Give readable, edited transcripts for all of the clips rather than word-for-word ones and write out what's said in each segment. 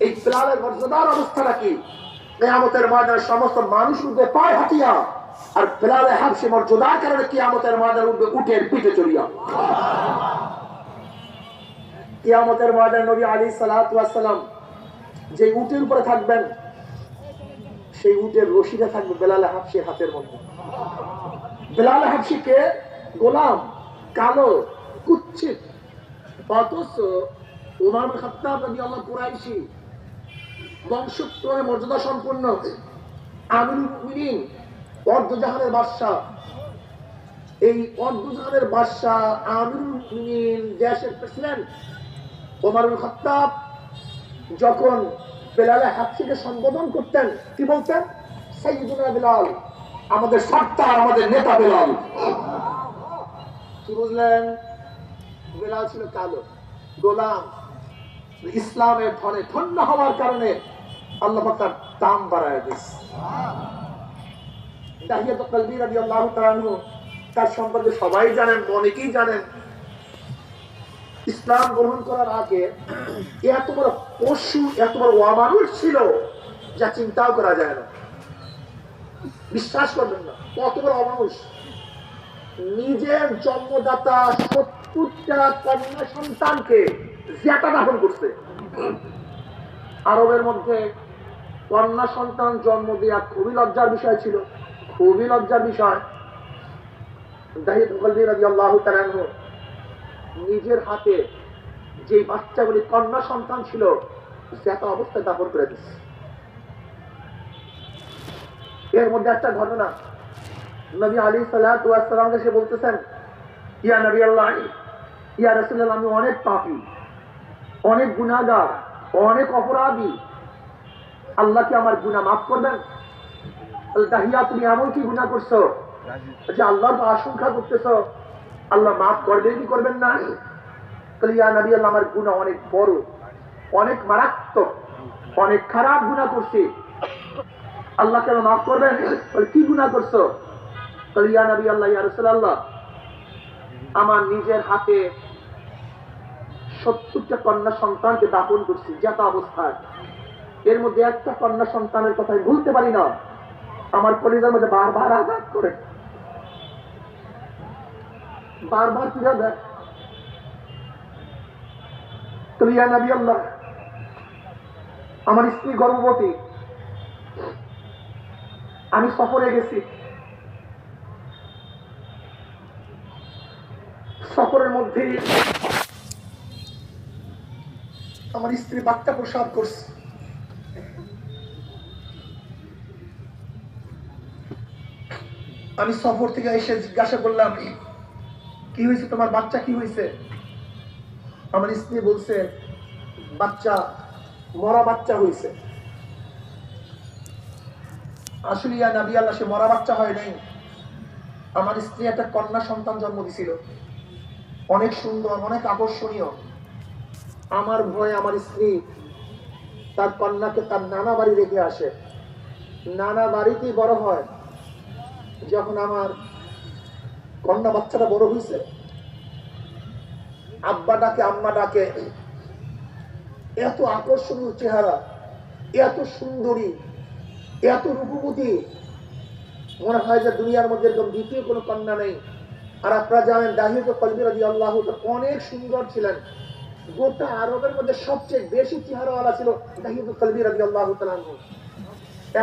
এই বিলালের মর্যাদার অবস্থাটা কি? কিয়ামতের ময়দানে সমস্ত মানুষ উঠবে পায়ে হাতিয়া, আর বিলালে হাবশী মর্যাদার কারণে কিয়ামতের ময়দানে উঠবে উটের পিঠে চড়িয়া। কিয়ামতের ময়দানে নবী আলাইহিস সালাতু ওয়াস সালাম যে উটের উপরে থাকবেন, সেই উটের রশিটা থাকবে বেলালে হাবশীর হাতের মধ্যে। বেলালে হাবশী কে? গোলাম, কালো, কুৎসিত। অথচ ওমর ইবনে খাত্তাব রাদিয়াল্লাহু কুরাইশি, বংশক্রমে মর্যাদা সম্পন্ন, আমিরুল মুমিনিন, অর্ধজাহানের বাদশা। এই অর্ধজাহানের বাদশা আমিরুল মুমিনিন, দেশের প্রেসিডেন্ট ওমর ইবনে খাত্তাব যখন বেলালে হাবশীকে সম্বোধন করতেন, কি বলতেন? সাইয়্যিদুনা বেলাল, আমাদের সর্দার, আমাদের নেতা বেলাল। কি বুঝলেন? বেলাল ছিল কালো, গোলাম। ইসলামের ধনে ধন্য হওয়ার কারণে আল্লাহ পাক তার দাম বাড়ায় দিয়েছে। দাহিয়াতুল কলবি রাদিয়াল্লাহু তাআলা আনহু, তার সম্পর্কে সবাই জানেন, অনেকেই জানেন। ইসলাম গ্রহণ করার আগে এত বড় পশু, এত বড় অমানুষ ছিল যা চিন্তাও করা যায় না। বিশ্বাস করবেন না, কত বড় অমানুষ। নিজের জন্মদাতা 70টা কন্যা সন্তানকে জেতা দাফন করছে। আরবের মধ্যে কন্যা সন্তান জন্ম দেওয়া খুবই লজ্জার বিষয় ছিল, খুবই লজ্জার বিষয়। দাহিয়াতুল কলবি রাদিয়াল্লাহু তাআলা আনহু নিজের হাতে যে বাচ্চাগুলি কন্যা সন্তান ছিল, জেতা অবস্থায় দাফন করে দিচ্ছে। এর মধ্যে একটা ঘটনা, নবী আলাইহিস সালাতু ওয়াস সালামকে সে বলতেছেন, ইয়া নবী আল্লাহ, ইয়া রাসূলুল্লাহ, আমি অনেক পাপী, অনেক গুনাহগার, অনেক অপরাধী, আল্লাহ কি আমার গুনাহ মাফ করবেন? দাহিয়া, তুমি এমন কি গুনাহ করছো যে আল্লাহর আশঙ্কা করতেছো আল্লাহ মাফ করবেন কি করবেন না? ইয়া নবী আল্লাহ, আমার গুনাহ অনেক বড়, অনেক মারাত্মক, অনেক খারাপ গুনাহ করছি, আল্লাহ কেন মাফ করবেন? কি গুনাহ করছো? ইয়া নবী আল্লাহ, ইয়া রাসূলুল্লাহ, আমার নিজের হাতে 70টা কন্যা সন্তানকে দাফন করছি জেতা অবস্থায়। এর মধ্যে একটা কন্যা সন্তানের কথা আমি ভুলতে পারি না, আমার কলিজার মধ্যে বারবার আঘাত করে, বারবার পীড়া দেয়। ইয়া নবী আল্লাহ, আমার স্ত্রী গর্ভবতী, আমি সফরে গেছি, সফরের মধ্যে আমার স্ত্রী বাচ্চা প্রসব করছে। আমি সফর থেকে এসে জিজ্ঞাসা করলাম, কি হয়েছে তোমার, বাচ্চা কি হয়েছে? আমার স্ত্রী বলছে, বাচ্চা মরা বাচ্চা হয়েছে। আসলে ইয়া নবী আল্লাহ, সে মরা বাচ্চা হয় নাই, আমার স্ত্রী একটা কন্যা সন্তান জন্ম দিছিল, অনেক সুন্দর, অনেক আকর্ষণীয়। আমার ভয়ে আমার স্ত্রী তার কন্যাকে তার নানা বাড়ি রেখে আসে, নানা বাড়িতেই বড় হয়। যখন আমার কন্যা বাচ্চাটা বড় হয়েছে, আব্বা ডাকে, আম্মা ডাকে, এত আকর্ষণীয় চেহারা, এত সুন্দরী, এত রূপবতী, মনে হয় যে দুনিয়ার মধ্যে এরকম দ্বিতীয় কোনো কন্যা নেই। আর আপনারা জানেন দাহিয়াতুল কলবি রাদিয়াল্লাহু তাআলা অনেক সুন্দর ছিলেন, গোটা আরবের মধ্যে সবচেয়ে বেশি চেহারাওয়ালা ছিল দাহিয়াতুল কলবি রাদিয়াল্লাহু তাআলা।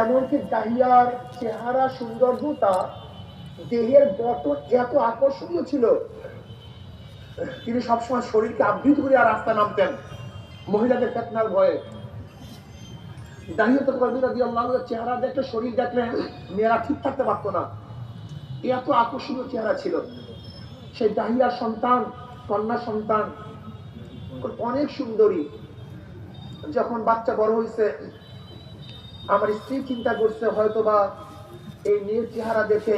এমনকি দাহিয়ার চেহারা, সৌন্দর্যতা, দেহের গঠন এত আকর্ষণীয় ছিল, তিনি সবসময় শরীরকে আবৃত করে আর রাস্তা নামতেন মহিলাদের ফিতনার ভয়ে। দাহিয়াতুল কলবি রাদিয়াল্লাহু তাআলার চেহারা দেখলে, শরীর দেখলে মেয়েরা ঠিক থাকতে পারতো না, এত আকর্ষণীয় চেহারা ছিল। সেই দাহিয়ার সন্তান, কন্যা সন্তান, অনেক সুন্দরী। যখন বাচ্চা বড় হয়েছে, আমার স্ত্রী চিন্তা করছে হয়তোবা এই মেয়ের চেহারা দেখে,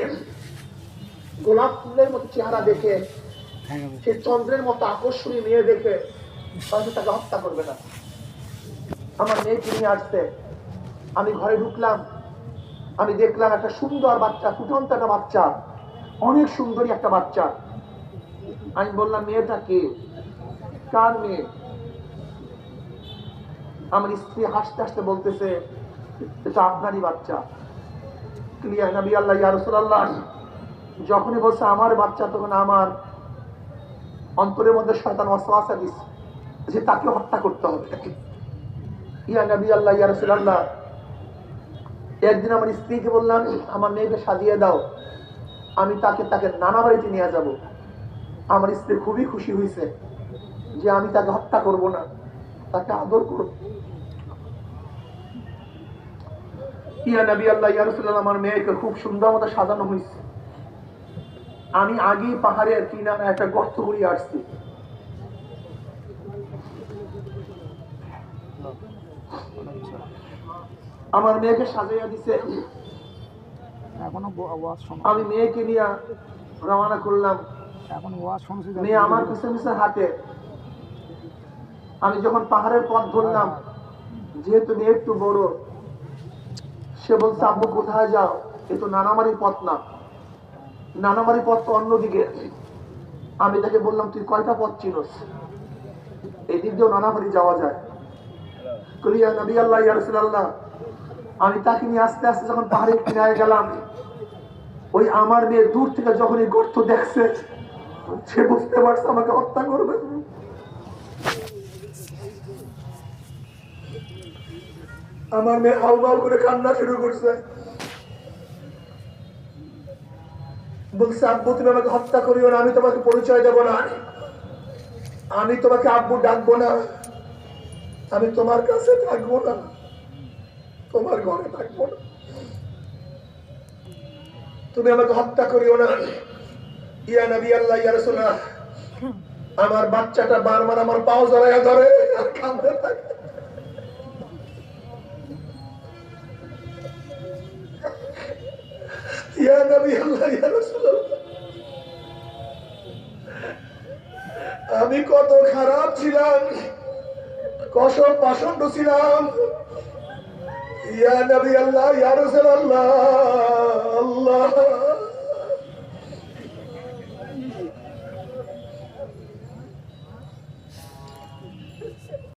গোলাপ ফুলের মতো চেহারা দেখে, সে চন্দ্রের মতো আকর্ষণীয় মেয়ে দেখে হয়তো তাকে হত্যা করবে না। আমার মেয়েকে নিয়ে আসছে, আমি ঘরে ঢুকলাম, আমি দেখলাম একটা সুন্দর বাচ্চা, ফুটন্ত একটা বাচ্চা, অনেক সুন্দরী একটা বাচ্চা। আমি বললাম, মেয়েটা কে, কার মেয়ে? আমার স্ত্রী হাসতে হাসতে বলতেছে, এটা আপনারই বাচ্চা। ইয়া নবী আল্লাহ, ইয়া রাসূলুল্লাহ, যখনই বলছে আমার বাচ্চা, তখন আমার অন্তরের মধ্যে শয়তান ওয়াসওয়াসা দিছে যে তাকে হত্যা করতে হবে। ইয়া নবী আল্লাহ, ইয়া রাসূলুল্লাহ, একদিন আমার স্ত্রীকে বললাম, আমার মেয়েকে সাজিয়ে দাও, আমি তাকে নানা বাড়িতে নিয়ে যাব। আমার স্ত্রী খুবই খুশি হয়েছে যে আমি তাকে হত্যা করব না, তাকে আদর করব। ইয়া নবী আল্লাহ, ইয়া রাসূলুল্লাহ, আমার মেয়েকে খুব সুন্দর মতো সাজানো হয়েছে। আমি আগেই পাহাড়ের কিনারে একটা গর্ত করিয়ে আসছি। আমার মেয়েকে সাজাইয়া দিছে। আমি মেয়েকে নিয়ে রওনা করলাম। মেয়ে আমার পিছনে পিছনে হাঁটে। আমি যখন পাহাড়ের পথ ধরলাম, যেহেতু মেয়ে একটু বড়, সে বলছে, আব্বু কোথায় যাও? এ তো নানামারির পথ না, নানামারির পথ তো অন্যদিকে। আমি তাকে বললাম, তুই কয়টা পথ চিনোস? এই দিক দিয়েও নানামারি যাওয়া যায়। ইয়া নবী আল্লাহ, ইয়া রাসূলুল্লাহ, আমি তাকে নিয়ে আস্তে আস্তে যখন পাহাড়ের কিনারে গেলাম, ওই আমার মেয়ে দূর থেকে যখন এই গর্ত দেখছে, সে বুঝতে পারছে আমাকে হত্যা করবে। আমার মেয়ে হাউমাউ করে কান্না শুরু করছে, বলছে, আব্বু তুমি আমাকে হত্যা করিও না, আমি তোমাকে পরিচয় দেব না, আমি তোমাকে আব্বু ডাকবো না, আমি তোমার কাছে থাকবো না, তোমার ঘরে থাকবো না, তুমি আমাকে হত্যা করিও না। ইয়া নবী আল্লাহ, ইয়া রাসূলুল্লাহ, আমার বাচ্চাটা বারবার আমার পাও জড়াইয়া ধরে আর কাঁদতে থাকে। ইয়া নবী আল্লাহ, ইয়া রাসূলুল্লাহ, আমি কত খারাপ ছিলাম, কত পাষণ্ড ছিলাম। ইয়া নবী আল্লাহ, ইয়া রাসূলুল্লাহ, আল্লাহ